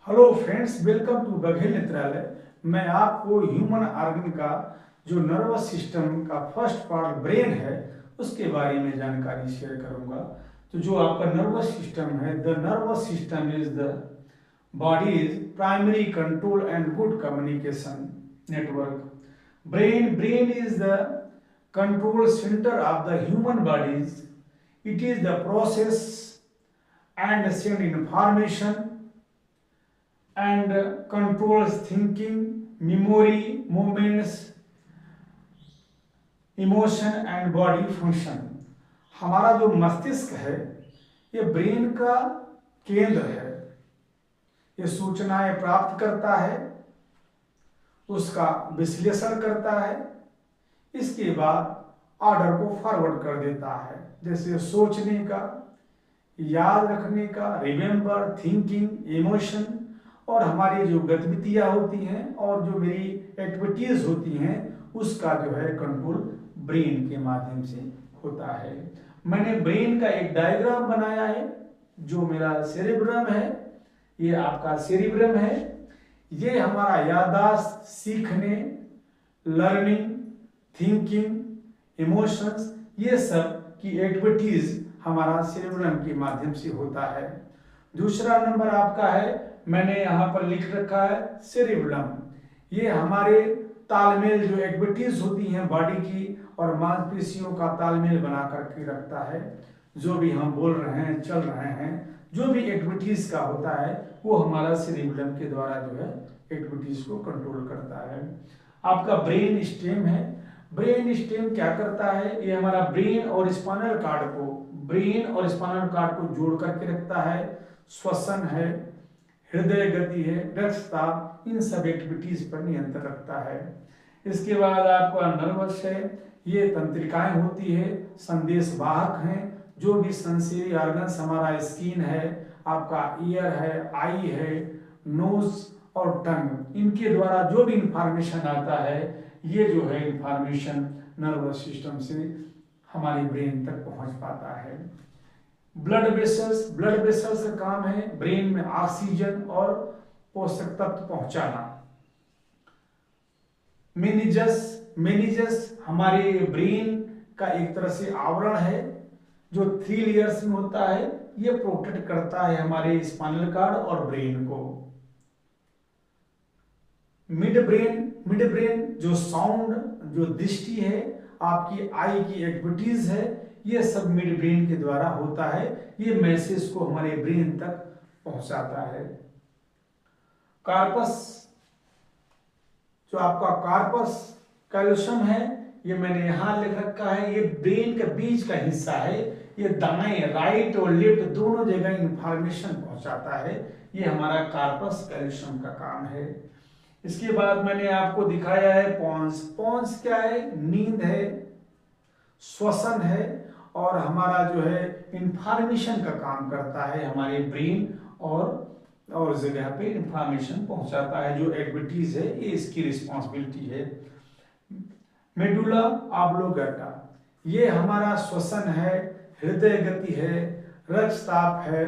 Hello friends, welcome to Baghel Netralaya. मैं आपको human organ का जो नर्वस सिस्टम का फर्स्ट पार्ट ब्रेन है उसके बारे में जानकारी शेयर करूंगा। तो जो आपका नर्वस सिस्टम है, the nervous system is the bodies primary control and good communication network. Brain is the control centre of the human bodies. It is the process and send information and controls thinking, memory, movements, emotion and body function. हमारा जो मस्तिष्क है ये brain का केंद्र है। ये सूचनाएं प्राप्त करता है, उसका विश्लेषण करता है, इसके बाद ऑर्डर को फॉरवर्ड कर देता है। जैसे सोचने का, याद रखने का, रिमेम्बर, थिंकिंग, इमोशन, और हमारी जो गतिविधियां होती हैं और जो मेरी एक्टिविटीज होती हैं उसका जो है कंट्रोल ब्रेन के माध्यम से होता है। मैंने ब्रेन का एक डायग्राम बनाया है। जो मेरा सेरिब्रम है, ये आपका सेरिब्रम है। ये हमारा याददाश्त, सीखने, लर्निंग, थिंकिंग, इमोशंस, ये सब की एक्टिविटीज हमारा सेरिब्रम के माध्यम से होता है। दूसरा नंबर आपका है, मैंने यहाँ पर लिख रखा है सेरिब्रम। ये हमारे तालमेल, जो एक्टिविटीज होती हैं बॉडी की और मांसपेशियों का तालमेल बना करके रखता है। जो भी हम बोल रहे हैं, चल रहे हैं, जो भी एक्टिविटीज का होता है वो हमारा सेरिब्रम के द्वारा जो है एक्टिविटीज को कंट्रोल करता है। आपका ब्रेन स्टेम है। ब्रेन स्टेम क्या करता है? ये हमारा ब्रेन और स्पाइनल कार्ड को जोड़ करके रखता है। श्वसन है, हृदय गति है, रक्तचाप, इन सब एक्टिविटीज पर नियंत्रण रखता है। इसके बाद आपका नर्वस है। ये तंत्रिकाएं होती है, संदेश वाहक हैं। जो भी सेंसरी ऑर्गन्स, हमारा स्किन है, आपका ईयर है, आई है, नोज और टंग, इनके द्वारा जो भी इंफॉर्मेशन आता है ये जो है इंफॉर्मेशन नर्वस सिस्टम से हमारे ब्रेन तक पहुंच पाता है। ब्लड वेसल्स का काम है ब्रेन में ऑक्सीजन और पोषक तत्व पहुंचाना। मेनिजस हमारे ब्रेन का एक तरह से आवरण है जो 3 लेयर्स में होता है। ये प्रोटेक्ट करता है हमारे स्पाइनल कार्ड और ब्रेन को। मिड ब्रेन जो साउंड, जो दृष्टि है, आपकी आई की एक्टिविटीज है, ये सब मिड ब्रेन के द्वारा होता है। ये मैसेज को हमारे ब्रेन तक पहुंचाता है। कार्पस, जो आपका कार्पस कैल्शियम है, ये मैंने यहां लिख रखा है। ये ब्रेन के बीच का हिस्सा है। ये दाएं, राइट और लेफ्ट दोनों जगह इंफॉर्मेशन पहुंचाता है। ये हमारा कार्पस कैल्शियम का काम है। इसके बाद मैंने आपको दिखाया है पॉन्स क्या है? नींद है, श्वसन है, और हमारा जो है इंफॉर्मेशन का काम करता है। हमारे ब्रेन और जगह पे इंफॉर्मेशन पहुंचाता है। जो एक्टिविटीज है ये इसकी रिस्पॉन्सिबिलिटी है। मेडुला ऑब्लोंगेटा, ये हमारा श्वसन है, हृदय गति है, रक्तचाप है,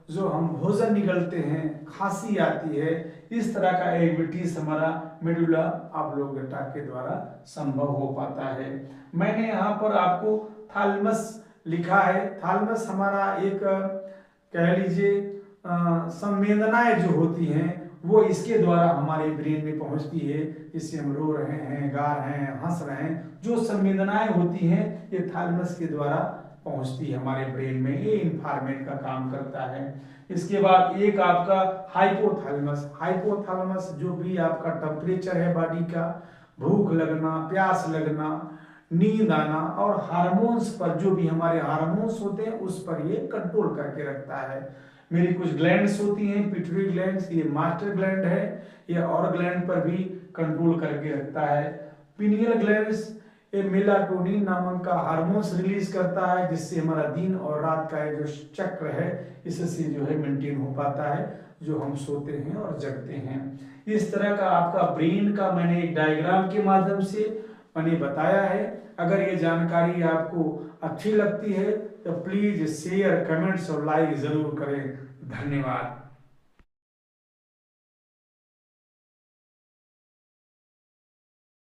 जो हम भोजन निगलते हैं, खांसी आती है, इस तरह का एक्टिविटीज हमारा मेडुला ऑब्लोंगेटा के द्वारा संभव हो पाता है। मैंने यहाँ पर आपको थैलेमस लिखा है। थैलेमस हमारा एक, कह लीजिए, संवेदनाएं जो होती हैं वो इसके द्वारा हमारे ब्रेन में पहुंचती है। जिससे हम रो रहे हैं, गा रहे हैं, हंस रहे हैं, जो संवेदनाएं होती हैं ये थैलेमस के द्वारा पहुंचती है हमारे ब्रेन में। ये इंफॉर्मेट का काम करता है। इसके बाद एक आपका हाइपोथैलेमस जो भी आपका टेम्परेचर है बॉडी का, भूख लगना, प्यास लगना, नींद आना और हार्मोन्स पर, जो भी हमारे हार्मोन्स होते हैं उस पर ये कंट्रोल करके रखता है। मेरी कुछ ग्लैंड्स होती हैं, पिट्यूटरी ग्लैंड्स, ये मास्टर ग्लैंड है, ये और ग्लैंड पर भी कंट्रोल करके रखता है। पिनियल ग्लैंड्स ये मेलाटोनिन नामक का हार्मोन्स रिलीज करता है, जिससे हमारा दिन और रात का जो चक्र है इससे जो है मेंटेन हो पाता है, जो हम सोते हैं और जगते हैं। इस तरह का आपका ब्रेन का मैंने एक डायग्राम के माध्यम से मैंने बताया है। अगर ये जानकारी आपको अच्छी लगती है तो प्लीज शेयर, कमेंट्स और लाइक जरूर करें। धन्यवाद।